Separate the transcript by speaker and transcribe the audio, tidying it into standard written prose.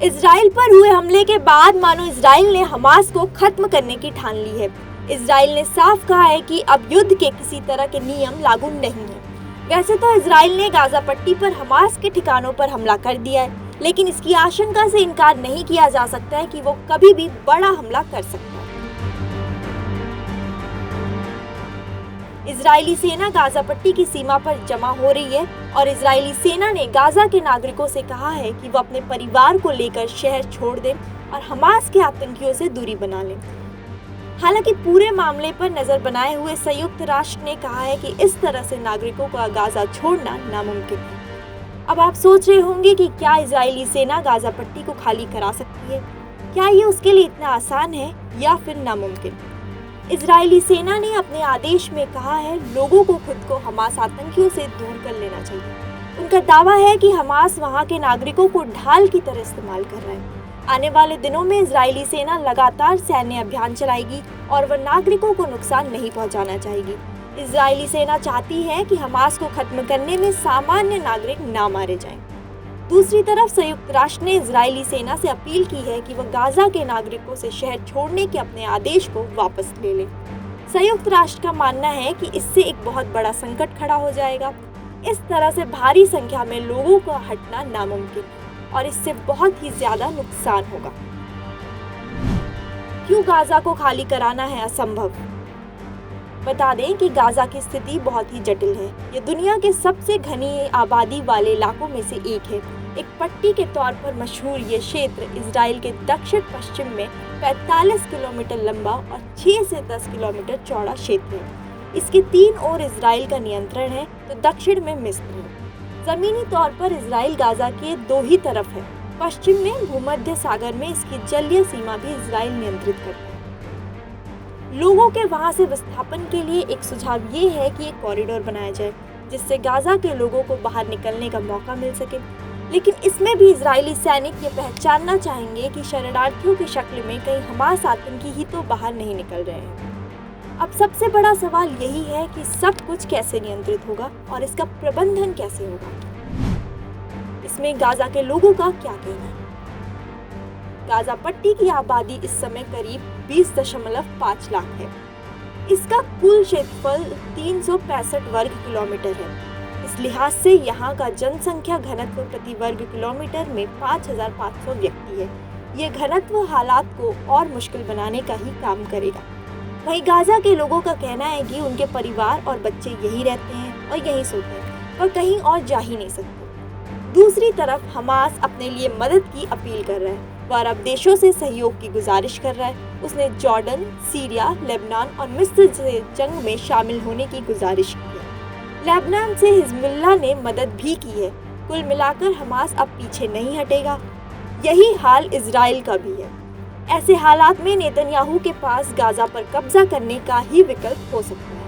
Speaker 1: Israel पर हुए हमले के बाद मानो इजराइल ने हमास को खत्म करने की ठान ली है। इजराइल ने साफ कहा है कि अब युद्ध के किसी तरह के नियम लागू नहीं है। वैसे तो इजराइल ने गाजा पट्टी पर हमास के ठिकानों पर हमला कर दिया है, लेकिन इसकी आशंका से इनकार नहीं किया जा सकता है कि वो कभी भी बड़ा हमला कर सकता है। इजरायली सेना गाजा पट्टी की सीमा पर जमा हो रही है और इजरायली सेना ने गाजा के नागरिकों से कहा है कि वो अपने परिवार को लेकर शहर छोड़ दें और हमास के आतंकियों से दूरी बना लें। हालांकि पूरे मामले पर नजर बनाए हुए संयुक्त राष्ट्र ने कहा है कि इस तरह से नागरिकों का गाजा छोड़ना नामुमकिन है। अब आप सोच रहे होंगे कि क्या इजरायली सेना गाजा पट्टी को खाली करा सकती है? क्या ये उसके लिए इतना आसान है या फिर नामुमकिन? इजरायली सेना ने अपने आदेश में कहा है लोगों को खुद को हमास आतंकियों से दूर कर लेना चाहिए। उनका दावा है कि हमास वहां के नागरिकों को ढाल की तरह इस्तेमाल कर रहा है। आने वाले दिनों में इजरायली सेना लगातार सैन्य अभियान चलाएगी और वह नागरिकों को नुकसान नहीं पहुंचाना चाहेगी। इजरायली सेना चाहती है कि हमास को खत्म करने में सामान्य नागरिक ना मारे जाएं। दूसरी तरफ संयुक्त राष्ट्र ने इजरायली सेना से अपील की है कि वह गाजा के नागरिकों से शहर छोड़ने के अपने आदेश को वापस ले ले। संयुक्त राष्ट्र का मानना है कि इससे एक बहुत बड़ा संकट खड़ा हो जाएगा। इस तरह से भारी संख्या में लोगों का हटना नामुमकिन है और इससे बहुत ही ज्यादा नुकसान होगा। क्यों गाजा को खाली कराना है असंभव? बता दें कि गाजा की स्थिति बहुत ही जटिल है। ये दुनिया के सबसे घनी आबादी वाले इलाकों में से एक है। एक पट्टी के तौर पर मशहूर ये क्षेत्र इजराइल के दक्षिण पश्चिम में 45 किलोमीटर लंबा और 6 से 10 किलोमीटर चौड़ा क्षेत्र है। इसके 3 ओर इजराइल का नियंत्रण है तो दक्षिण में मिस्र है। जमीनी तौर पर इजराइल गाजा के 2 ही तरफ है। पश्चिम में भूमध्य सागर में इसकी जलीय सीमा भी इजराइल नियंत्रित करता है। लोगों के वहां से विस्थापन के लिए एक सुझाव ये है कि एक कॉरिडोर बनाया जाए जिससे गाजा के लोगों को बाहर निकलने का मौका मिल सके। लेकिन इसमें भी इजरायली सैनिक ये पहचानना चाहेंगे कि शरणार्थियों की शक्ल में कहीं हमास आतंकी ही तो बाहर नहीं निकल रहे हैं। अब सबसे बड़ा सवाल यही है कि सब कुछ कैसे नियंत्रित होगा और इसका प्रबंधन कैसे होगा। इसमें गाजा के लोगों का क्या कहना है? गाजा पट्टी की आबादी इस समय करीब 20.5 लाख है। इसका कुल क्षेत्रफल 365 वर्ग किलोमीटर है। इस लिहाज से यहाँ का जनसंख्या घनत्व प्रति वर्ग किलोमीटर में 5,500 व्यक्ति है। ये घनत्व हालात को और मुश्किल बनाने का ही काम करेगा। वहीं गाजा के लोगों का कहना है कि उनके परिवार और बच्चे यही रहते हैं और यही सोते हैं और कहीं और जा ही नहीं सकते। दूसरी तरफ हमास अपने लिए मदद की अपील कर रहा है। वह अरब देशों से सहयोग की गुजारिश कर रहा है। उसने जॉर्डन, सीरिया, लेबनान और मिस्र से जंग में शामिल होने की गुजारिश की है। लेबनान से हिजबुल्लाह ने मदद भी की है। कुल मिलाकर हमास अब पीछे नहीं हटेगा। यही हाल इजराइल का भी है। ऐसे हालात में नेतन्याहू के पास गाजा पर कब्जा करने का ही विकल्प हो सकता है।